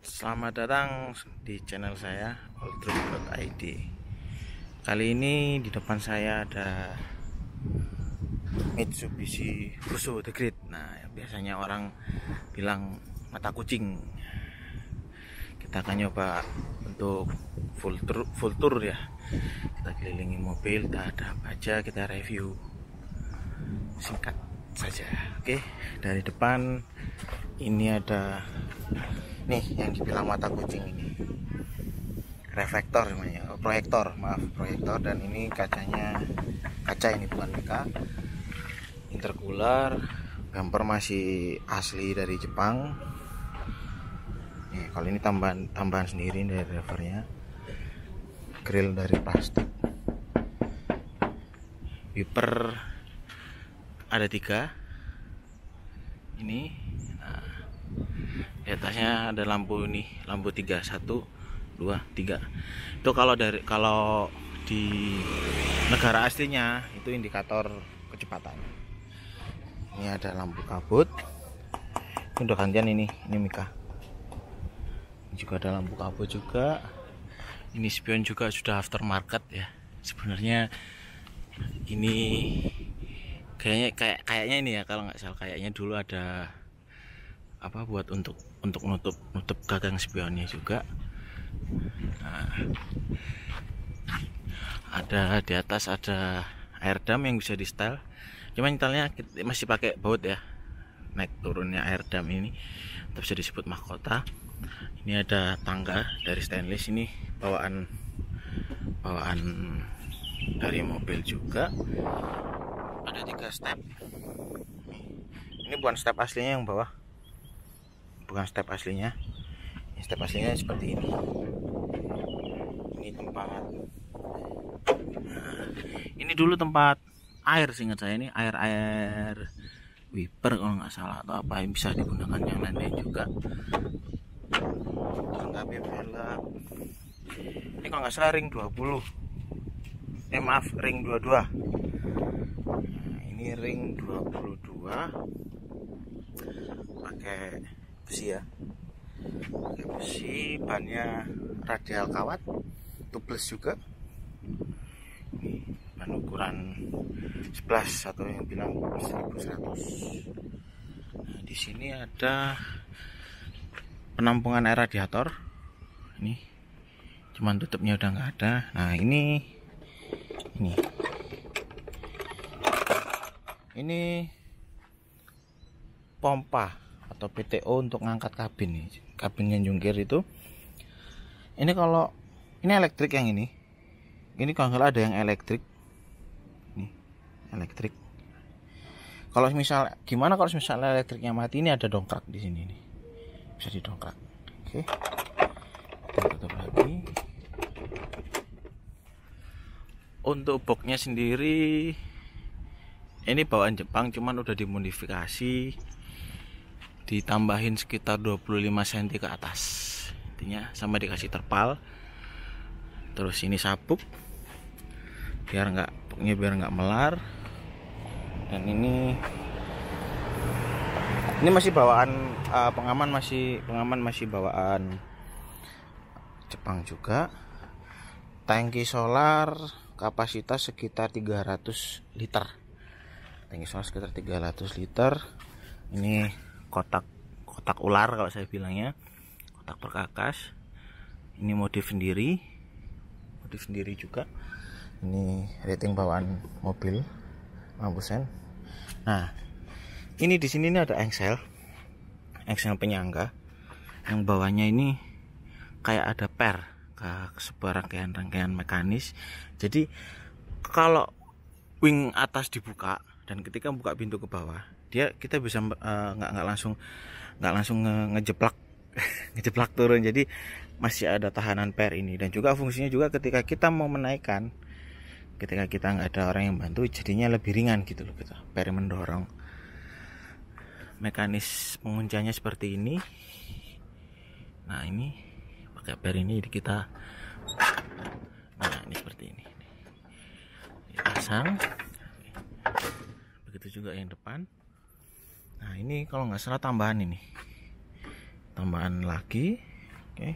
Selamat datang di channel saya oldroom.id. Kali ini di depan saya ada Mitsubishi Fuso The Great. Nah, biasanya orang bilang mata kucing. Kita akan nyoba untuk full tour ya. Kita kelilingi mobil, kita ada apa aja, kita review singkat saja. Oke, dari depan ini ada nih yang dibilang mata kucing ini, reflektor namanya, proyektor, dan ini kacanya kaca, ini bukan mica, intercooler, bumper masih asli dari Jepang. Nih, kalau ini tambahan sendiri dari drivernya, grill dari plastik, wiper ada 3 ini. Nah, di atasnya ada lampu 3, 1, 2, 3. Itu kalau di negara aslinya itu indikator kecepatan. Ini ada lampu kabut. Ini udah gantian, ini mica. Ini juga ada lampu kabut juga. Ini spion juga sudah aftermarket ya. Sebenarnya ini kayaknya ini ya, kalau nggak salah kayaknya dulu ada apa buat untuk nutup gagang spionnya juga. Nah, ada di atas ada air dam yang bisa di setel, cuman nyetanya masih pakai baut ya. Naik turunnya air dam ini tetap bisa disebut mahkota. Ini ada tangga dari stainless, ini bawaan dari mobil juga. Ada 3 step. Ini bukan step aslinya yang bawah, bukan step aslinya. Ini step aslinya seperti ini. Ini tempat, nah, ini dulu tempat air, seingat saya ini air wiper kalau nggak salah, atau apa yang bisa digunakan yang lain juga. Lengkapi velg. Ini kalau nggak salah ring 20, ring 22. Ini ring 22 pakai besi ya, pakai besi, bannya radial kawat tubeless juga. Ini ban ukuran 11 atau yang bilang 1100. Nah, di sini ada penampungan air radiator. Ini cuman tutupnya udah nggak ada. Nah, ini pompa atau PTO untuk ngangkat kabin nih. Kabin yang jungkir itu. Ini kalau ini elektrik, yang ini kalau nggak ada yang elektrik. Nih, elektrik. Kalau misal gimana kalau misalnya elektriknya mati, ini ada dongkrak di sini nih. Bisa didongkrak. Oke. Kita tutup lagi. Untuk boxnya sendiri ini bawaan Jepang, cuman udah dimodifikasi, ditambahin sekitar 25 cm ke atas, intinya sama dikasih terpal. Terus ini sabuk biar nggak melar. Dan ini masih bawaan pengaman masih bawaan Jepang juga. Tangki solar kapasitas sekitar 300 liter. Tangki solar sekitar 300 liter. Ini kotak ular kalau saya bilangnya, kotak perkakas. Ini modif sendiri juga. Ini rating bawaan mobil, lampu sen. Nah, ini di sini ada engsel penyangga. Yang bawahnya ini kayak ada ke sebuah rangkaian mekanis. Jadi kalau wing atas dibuka dan ketika buka pintu ke bawah, kita bisa nggak langsung ngejeplak turun. Jadi masih ada tahanan per ini, dan juga fungsinya juga ketika kita mau menaikkan, ketika kita nggak ada orang yang bantu, jadinya lebih ringan gitu loh, kita per mendorong. Mekanis pengunciannya seperti ini. Nah, ini pakai per ini kita, nah ini seperti ini dipasang. Begitu juga yang depan. Nah, ini kalau nggak salah tambahan lagi Oke,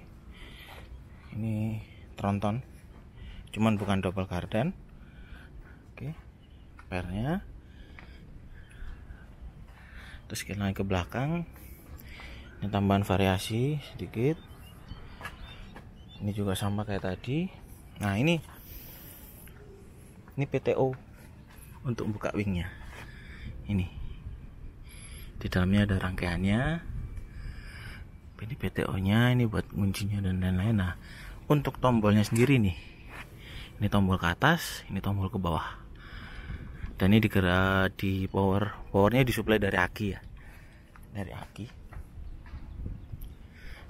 ini tronton, cuman bukan double garden. Oke, pernya. Terus kita naik ke belakang, ini tambahan variasi sedikit. Ini juga sama kayak tadi. Nah, ini PTO untuk buka wingnya. Ini di dalamnya ada rangkaiannya. Ini PTO nya, ini buat kuncinya dan lain-lain. Nah, untuk tombolnya sendiri nih, ini tombol ke atas, ini tombol ke bawah, dan ini digerak di powernya disuplai dari aki ya, dari aki.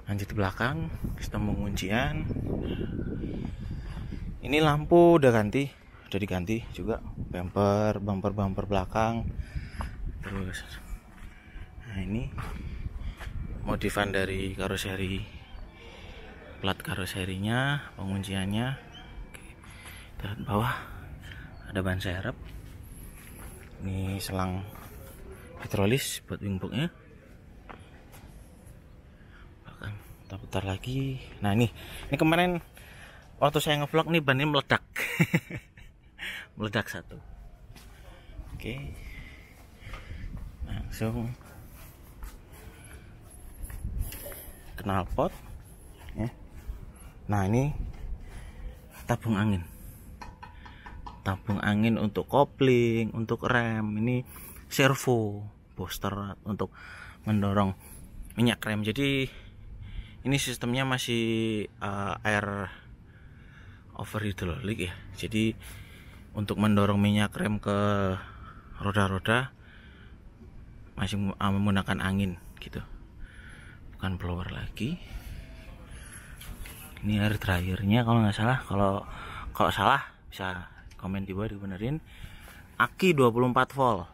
Lanjut ke belakang, sistem penguncian. Ini lampu udah diganti juga, bumper belakang. Terus, nah ini modifan dari karoseri, plat karoserinya, pengunciannya. Oke, lihat bawah ada ban serep. Ini selang hidrolis buat wingboxnya. Bahkan kita putar lagi. Nah, ini kemarin waktu saya ngevlog nih ban ini meledak. Meledak satu. Oke, langsung knalpot ya. Nah, ini tabung angin untuk kopling, untuk rem. Ini servo booster untuk mendorong minyak rem. Jadi ini sistemnya masih air over hidrolik ya. Jadi untuk mendorong minyak rem ke roda-roda masih menggunakan angin gitu, bukan blower lagi. Ini air dryernya kalau nggak salah. Kalau salah bisa komen di bawah dibenerin. Aki 24 volt.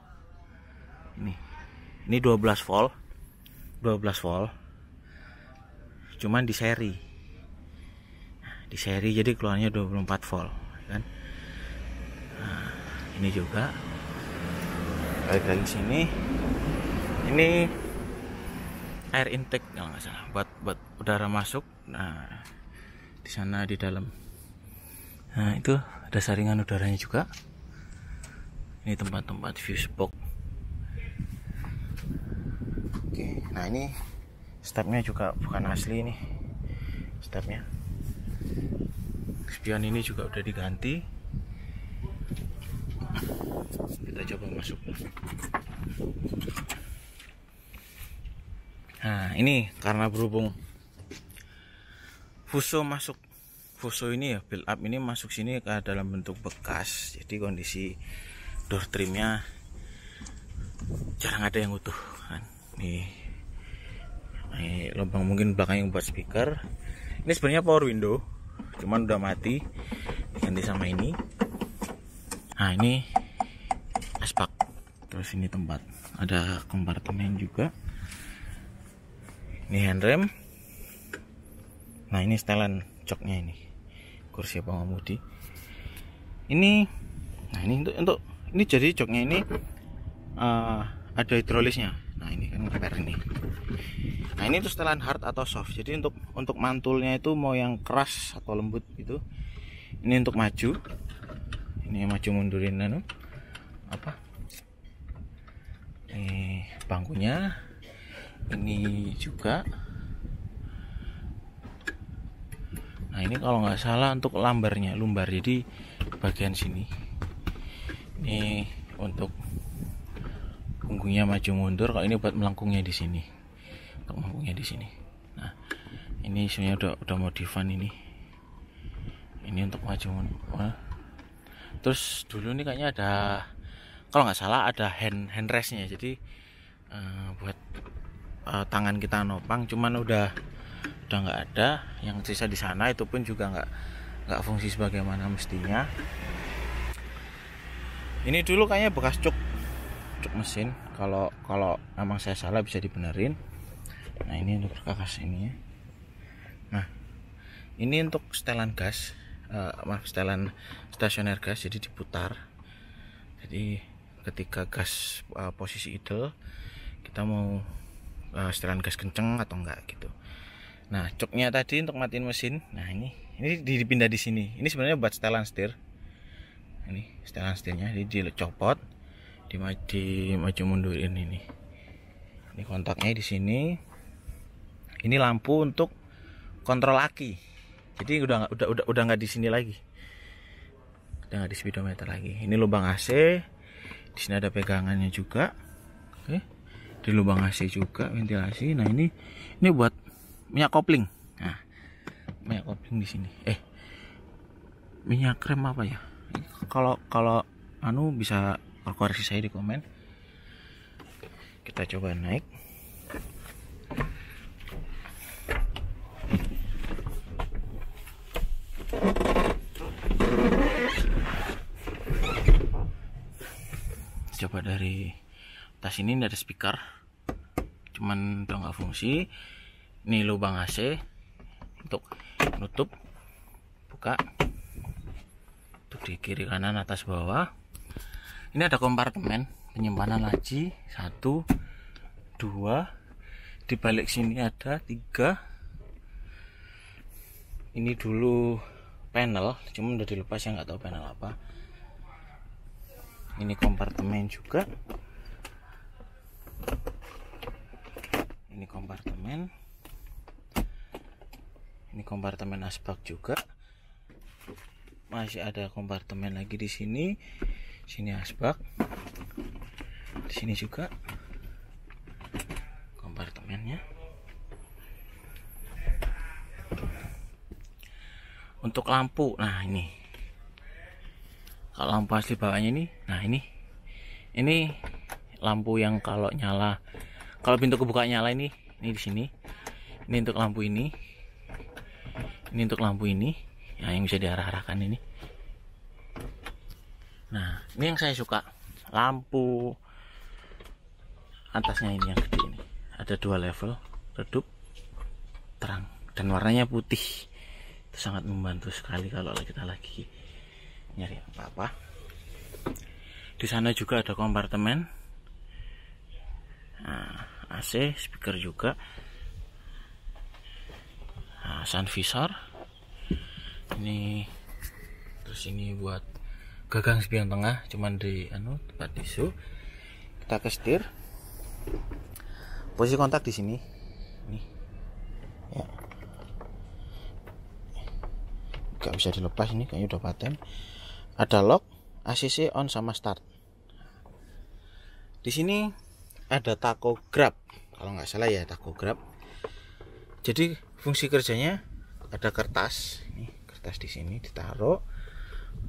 Ini 12 volt. Cuman di seri. Jadi keluarnya 24 volt kan. Nah, ini juga balik lagi sini. Ini air intake kalau nggak salah, buat udara masuk. Nah, di sana di dalam. Nah, itu ada saringan udaranya juga. Ini tempat-tempat fuse box. Oke, nah ini stepnya juga bukan asli nih. Stepnya. Spion ini juga udah diganti. Kita coba masuk. Nah, ini karena berhubung Fuso ini ya, build up ini masuk sini ke dalam bentuk bekas. Jadi kondisi door trimnya jarang ada yang utuh kan. Nih lubang mungkin belakangnya buat speaker. Ini sebenarnya power window, cuman udah mati, diganti sama ini. Nah, ini aspak. Terus ini tempat ada kompartemen juga. Ini handrem. Nah, ini setelan joknya, ini kursi pengemudi. Ini untuk ini jadi joknya ini ada hidrolisnya. Nah, ini kan per ini. Nah, ini tuh setelan hard atau soft. Jadi untuk mantulnya itu mau yang keras atau lembut gitu. Ini untuk maju. Ini maju mundurin ini bangkunya. Ini juga. Nah, ini kalau nggak salah untuk lumbar. Jadi bagian sini. Ini untuk punggungnya maju mundur. Kalau ini buat melengkungnya di sini. Untuk melengkungnya di sini. Nah, ini sebenarnya udah modifan ini. Ini untuk maju mundur. Terus dulu ini kayaknya ada, kalau nggak salah ada hand restnya. Jadi buat tangan kita nopang, cuman udah nggak ada. Yang sisa di sana itu pun juga nggak fungsi sebagaimana mestinya. Ini dulu kayaknya bekas cuk mesin. Kalau memang saya salah bisa dibenerin. Nah, ini untuk perkakas ini ya. Nah, ini untuk setelan gas, setelan stasioner gas. Jadi diputar. Jadi ketika gas posisi idle, kita mau setelan gas kenceng atau enggak gitu. Nah, coknya tadi untuk matiin mesin. Nah, ini dipindah di sini. Ini sebenarnya buat setelan setir. Ini setelan setirnya, jadi dicopot, di maju mundurin ini. Ini kontaknya di sini. Ini lampu untuk kontrol aki. Jadi udah nggak di sini lagi. Udah nggak di speedometer lagi. Ini lubang AC. Di sini ada pegangannya juga. Oke. Di lubang AC juga ventilasi. Nah, ini buat minyak kopling. Nah, minyak kopling di sini. Minyak rem apa ya? Kalau bisa koreksi saya di komen. Kita coba naik. Coba dari atas ini ada speaker, cuman udah nggak fungsi. Ini lubang AC untuk nutup, buka, untuk di kiri kanan atas bawah. Ini ada kompartemen penyimpanan laci 1, 2, di balik sini ada 3. Ini dulu panel, cuma udah dilepas ya, nggak tahu panel apa. Ini kompartemen juga. Ini kompartemen asbak juga. Masih ada kompartemen lagi di sini. Sini asbak. Di sini juga kompartemennya. Untuk lampu, nah ini. Kalau lampu asli bawahnya ini, nah ini lampu yang kalau nyala, kalau pintu kebuka nyala ini di sini. Ini untuk lampu ini. Ini untuk lampu ini, nah, yang bisa diarah-arahkan ini. Nah, ini yang saya suka, lampu atasnya ini yang gede ini. Ada 2 level, redup, terang, dan warnanya putih. Itu sangat membantu sekali kalau kita lagi nyari apa-apa. Di sana juga ada kompartemen. Nah, AC, speaker juga. Nah, sun visor. Ini terus ini buat gagang spion tengah, cuman di tempat tisu. Kita ke setir. Posisi kontak di sini. Nih. Ya. Gak bisa dilepas ini, kayaknya udah paten. Ada lock, ACC on sama start. Di sini ada tachograph, kalau nggak salah ya, tachograph. Jadi fungsi kerjanya ada kertas, ini kertas di sini ditaruh,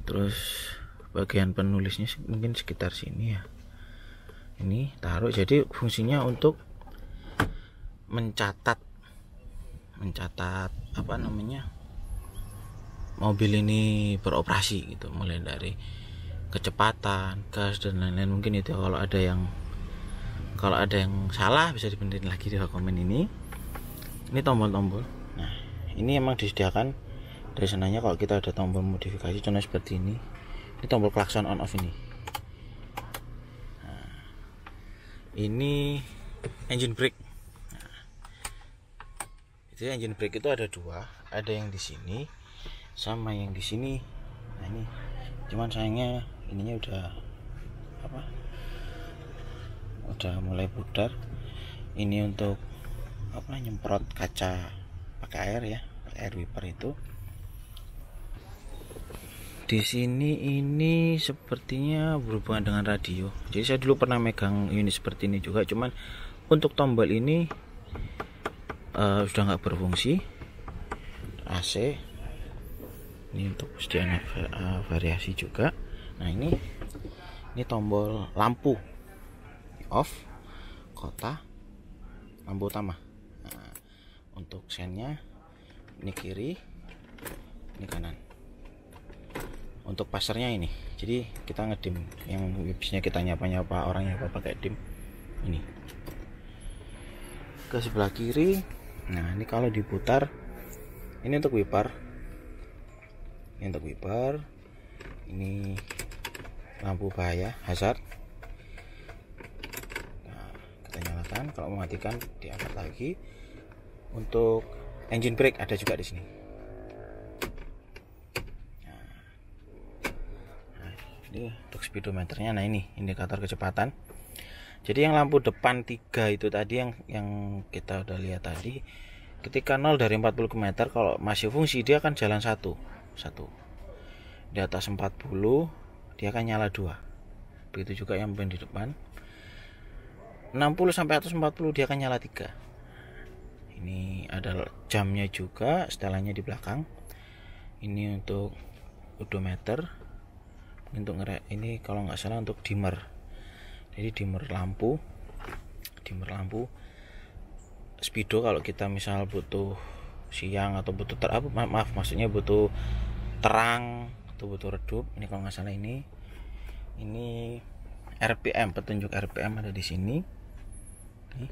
terus bagian penulisnya mungkin sekitar sini ya. Ini taruh, jadi fungsinya untuk mencatat apa namanya, mobil ini beroperasi gitu, mulai dari kecepatan, gas dan lain-lain. Mungkin itu kalau ada yang salah bisa dibenerin lagi di komen ini. Ini tombol-tombol. Nah, ini emang disediakan dari sananya. Kalau kita ada tombol modifikasi contohnya seperti ini. Ini tombol klakson on off ini. Nah, ini engine brake. Nah, itu engine brake itu ada 2, ada yang di sini sama yang di sini. Nah, ini cuman sayangnya ininya udah mulai pudar. Ini untuk nyemprot kaca pakai air ya, pakai air wiper itu. Di sini ini sepertinya berhubungan dengan radio. Jadi saya dulu pernah megang unit seperti ini juga, cuman untuk tombol ini sudah nggak berfungsi. AC ini untuk persediaan variasi juga. Nah, ini tombol lampu off, kota, lampu utama. Nah, untuk sennya ini kiri, ini kanan. Untuk passernya ini, jadi kita ngedim, yang biasanya kita nyapa orang yang pakai dim ini ke sebelah kiri. Nah, ini kalau diputar, ini untuk wiper, ini lampu bahaya hazard. Nah, kita nyalakan, kalau mematikan diangkat lagi. Untuk engine brake ada juga di sini. Nah, ini untuk speedometernya. Nah, ini indikator kecepatan. Jadi yang lampu depan 3 itu tadi yang kita udah lihat tadi, ketika 0 dari 40 km kalau masih fungsi dia akan jalan satu. Di atas 40 dia akan nyala 2. Begitu juga yang di depan. 60 sampai atas 40 dia akan nyala 3. Ini ada jamnya juga, setelannya di belakang. Ini untuk odometer. Untuk ini kalau nggak salah untuk dimmer. Jadi dimmer lampu. Speedo kalau kita misal butuh siang atau butuh maksudnya butuh terang atau butuh redup. Ini kalau nggak salah ini RPM, petunjuk RPM ada di sini. Nih.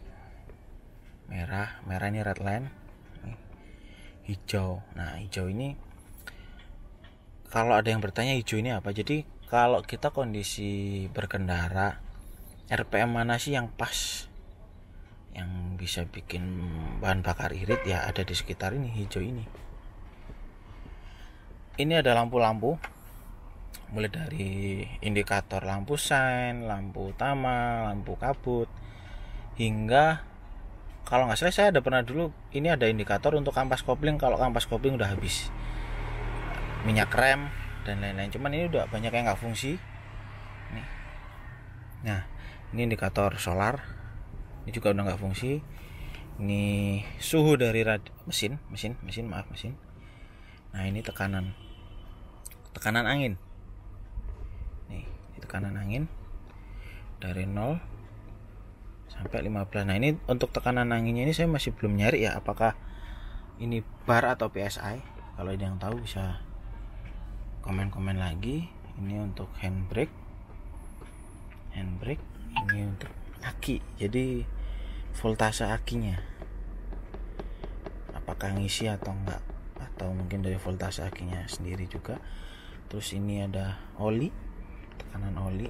Merah ini red line. Nih. Hijau. Nah, hijau ini kalau ada yang bertanya hijau ini apa? Jadi kalau kita kondisi berkendara, RPM mana sih yang pas, yang bisa bikin bahan bakar irit, ya ada di sekitar ini, hijau ini. Ini ada lampu-lampu, mulai dari indikator lampu sein, lampu utama, lampu kabut, hingga kalau nggak salah saya ada pernah dulu ini ada indikator untuk kampas kopling kalau kampas kopling udah habis minyak rem dan lain-lain. Cuman ini udah banyak yang nggak fungsi. Nih. Nah, ini indikator solar, ini juga udah nggak fungsi. Ini suhu dari mesin. Nah, ini tekanan angin. Nih, ini tekanan angin dari 0 sampai 15. Nah, ini untuk tekanan anginnya ini saya masih belum nyari ya apakah ini bar atau PSI. Kalau ada yang tahu bisa komen-komen lagi. Ini untuk handbrake. Ini untuk aki. Jadi voltase akinya apakah ngisi atau enggak, atau mungkin dari voltase akinya sendiri juga. Terus ini ada oli, tekanan oli.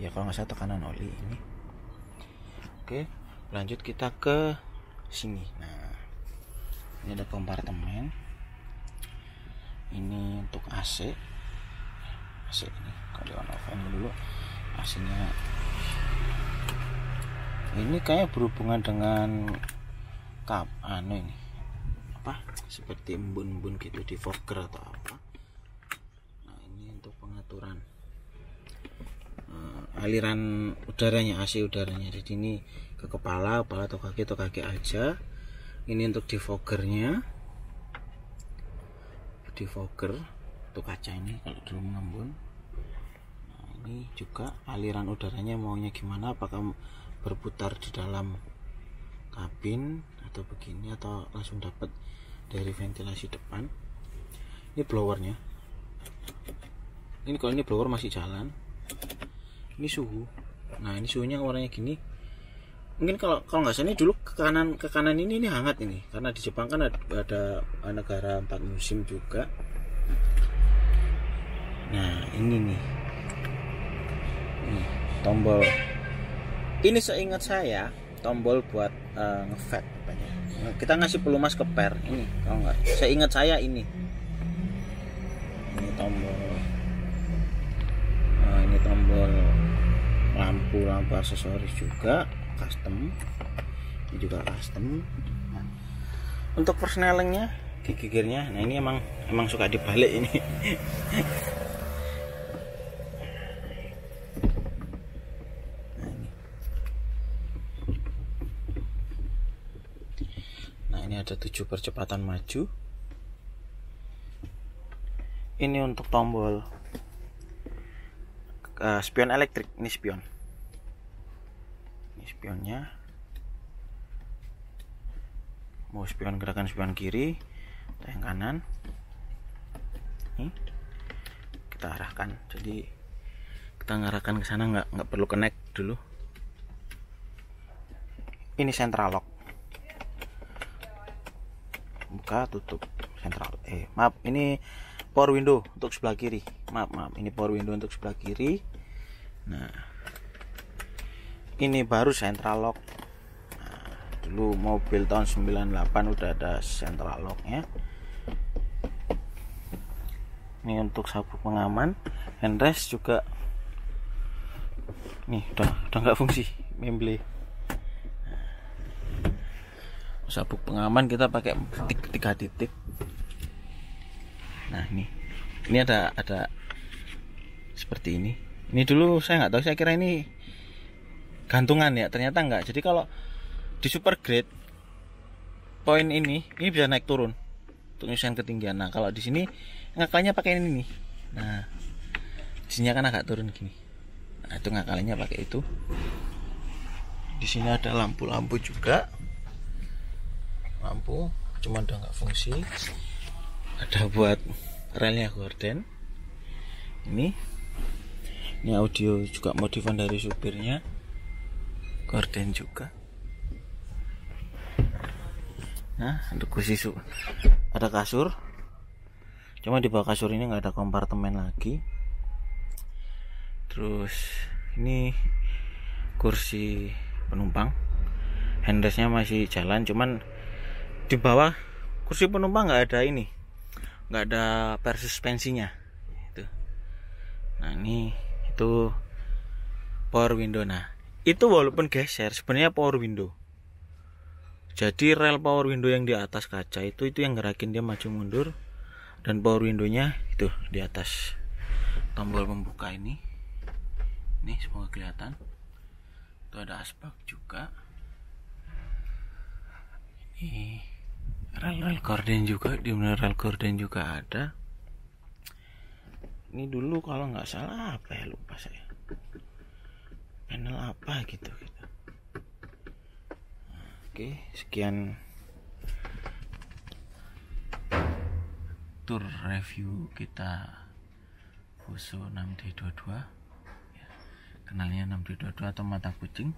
Ya kalau nggak salah tekanan oli ini. Oke, lanjut kita ke sini. Nah, ini ada kompartemen. Ini untuk AC ini kalau on off dulu AC-nya. Ini kayak berhubungan dengan ini apa? Seperti embun-embun gitu di fogger atau apa. Nah, ini untuk pengaturan aliran udaranya, AC udaranya. Jadi ini ke kepala atau kaki aja. Ini untuk defoggernya, untuk kaca ini kalau dulu mengembun. Nah, ini juga aliran udaranya maunya gimana, apakah berputar di dalam kabin atau begini atau langsung dapat dari ventilasi depan. Ini blowernya. Ini kalau ini blower masih jalan. Ini suhu. Nah, ini suhunya warnanya gini. Mungkin kalau nggak salah ini dulu ke kanan ini hangat ini, karena di Jepang kan ada negara 4 musim juga. Nah, ini nih. Nih, tombol. Ini seingat saya tombol buat ngefat banyak. Kita ngasih pelumas ke per ini, kalau nggak. Seingat saya ini. Ini tombol. Ini tombol lampu aksesoris juga custom. Ini juga custom. Nah, untuk persnelingnya, gigi gearnya, nah ini emang suka dibalik ini. Nah, ini ada 7 percepatan maju. Ini untuk tombol spion elektrik. Ini spionnya. Mau spion gerakan spion kiri atau yang kanan. Nih, kita arahkan. Jadi kita ngarahkan ke sana, nggak perlu connect dulu. Ini central lock. Buka tutup central. Maaf, ini power window untuk sebelah kiri. Maaf, ini power window untuk sebelah kiri. Nah, ini baru central lock. Nah, dulu mobil tahun 98 udah ada central locknya. Ini untuk sabuk pengaman, handrest juga nih udah nggak fungsi, memble. Sabuk pengaman kita pakai 3 titik. Nah ini ada seperti ini. Ini dulu saya nggak tahu, saya kira ini gantungan ya, ternyata enggak. Jadi kalau di super grade poin ini bisa naik turun untuk nyusahin ketinggian. Nah kalau di sini ngakalnya pakai ini nih. Nah di sini kan agak turun gini. Nah itu ngakalnya pakai itu. Di sini ada lampu-lampu juga. Lampu cuma udah nggak fungsi. Ada buat relnya gorden. Ini audio juga modifan dari supirnya. Gorden juga. Nah untuk kursi ada kasur. Cuma di bawah kasur ini nggak ada kompartemen lagi. Terus ini kursi penumpang. Handrestnya masih jalan, cuman di bawah kursi penumpang nggak ada ini, nggak ada per suspensinya itu. Nah ini itu power window. Nah itu walaupun geser sebenarnya power window, jadi rel power window yang di atas kaca itu yang gerakin dia maju mundur, dan power windownya itu di atas tombol pembuka ini semoga kelihatan. Itu ada asbak juga. Ini rel gorden juga, di mana rel gorden juga ada. Ini dulu kalau nggak salah apa ya, lupa saya, panel apa gitu. Oke, sekian tour review kita Fuso 6D22 ya, kenalnya 6D22 atau mata kucing.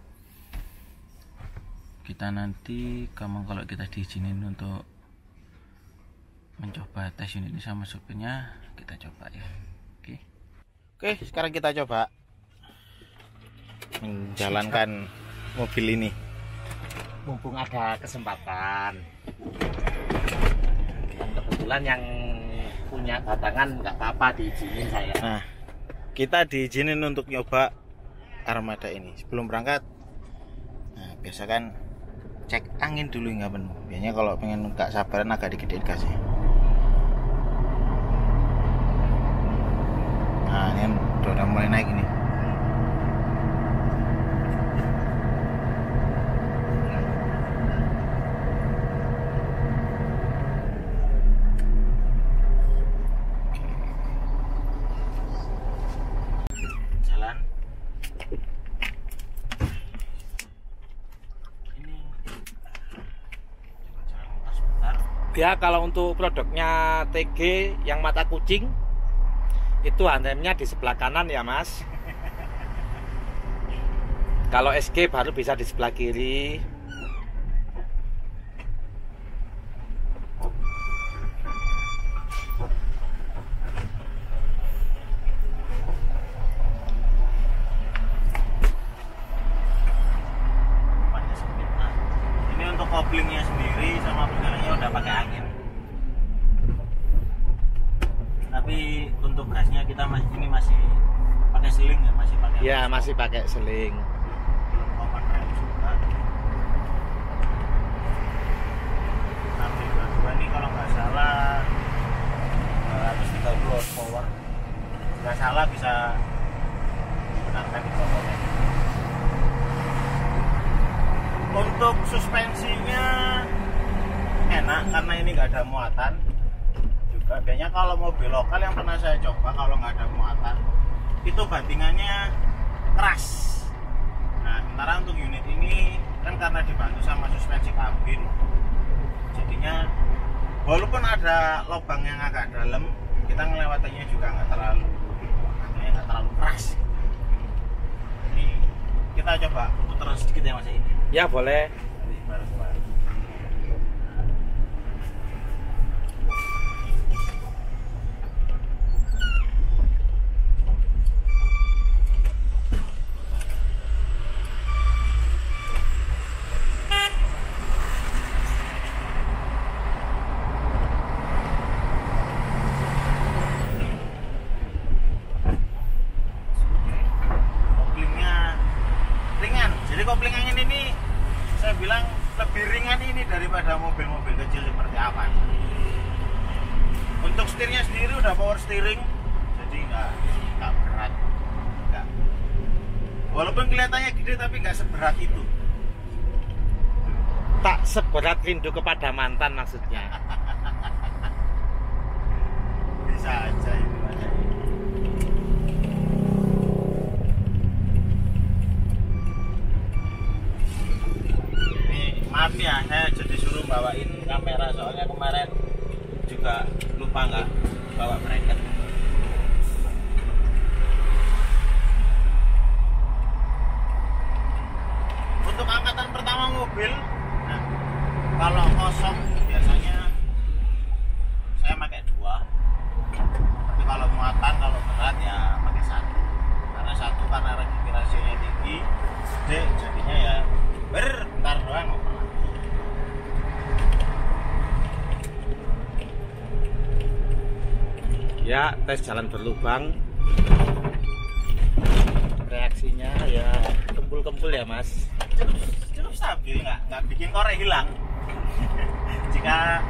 Kita nanti kalau kita diizinin untuk mencoba tes unit ini sama supirnya, kita coba ya. Oke, sekarang kita coba menjalankan mobil ini. Mumpung ada kesempatan, dan kebetulan yang punya batangan nggak apa-apa diizinin saya. Nah, kita diizinin untuk nyoba armada ini. Sebelum berangkat, nah biasa kan cek angin dulu nggak penuh. Biasanya kalau pengen nggak sabaran agak dikit kasih. Nah ini udah mulai naik ini. Jalan. Ya kalau untuk produknya TG yang mata kucing itu handremnya di sebelah kanan ya mas. Kalau SG baru bisa di sebelah kiri. Ini untuk koplingnya sendiri sama penyalanya udah pakai angin. Tapi untuk gasnya kita masih pakai seling ya, Masih pakai seling. Belum rem juga. Nanti dua ini kalau nggak salah 230 horsepower. Nggak salah bisa benarkan di komponen. Untuk suspensinya enak karena ini nggak ada muatan. Biasanya kalau mobil lokal yang pernah saya coba kalau nggak ada muatan itu bantingannya keras. Nah sementara untuk unit ini kan karena dibantu sama suspensi kabin, jadinya walaupun ada lubang yang agak dalam, kita ngelewatinya juga nggak terlalu keras. Ini kita coba putar sedikit ya mas ini. Ya boleh. Bareng-bareng. Untuk setirnya sendiri udah power steering, jadi nggak berat, nggak. Walaupun kelihatannya gede tapi nggak seberat itu. Tak seberat rindu kepada mantan maksudnya. Bisa aja itu aja. Ini maaf ya, saya jadi suruh bawain kamera soalnya kemarin juga lupa nggak bawa bracket. Untuk angkatan pertama mobil, nah, kalau kosong biasanya saya pakai 2. Tapi kalau muatan, kalau berat ya pakai 1. Karena 1 karena regenerasinya tinggi, gede, jadinya ya bentar doang. Ya, tes jalan berlubang. Reaksinya ya kempul-kempul ya, Mas. Cukup stabil, nggak bikin korek hilang. Jika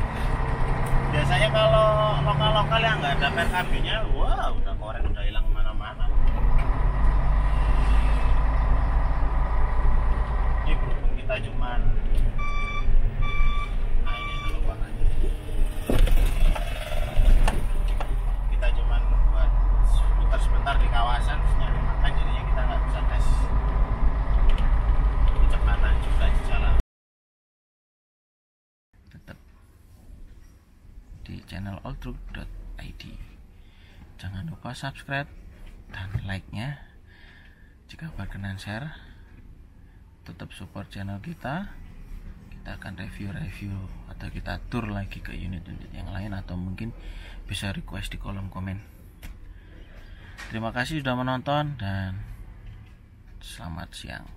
biasanya kalau lokal-lokal yang nggak ada PKB-nya, wah udah korek udah hilang kemana-mana. Ini berhubung kita cuman, nah ini dulu warnanya. Kita cuman buat muter sebentar di kawasan, terus nyari makan, jadinya kita nggak bisa tes kecepatan juga di jalan. Tetap di channel alltruk.id. Jangan lupa subscribe dan like-nya. Jika berkenan share, tetap support channel kita. Kita akan review atau kita tour lagi ke unit-unit yang lain, atau mungkin bisa request di kolom komen. Terima kasih sudah menonton dan selamat siang.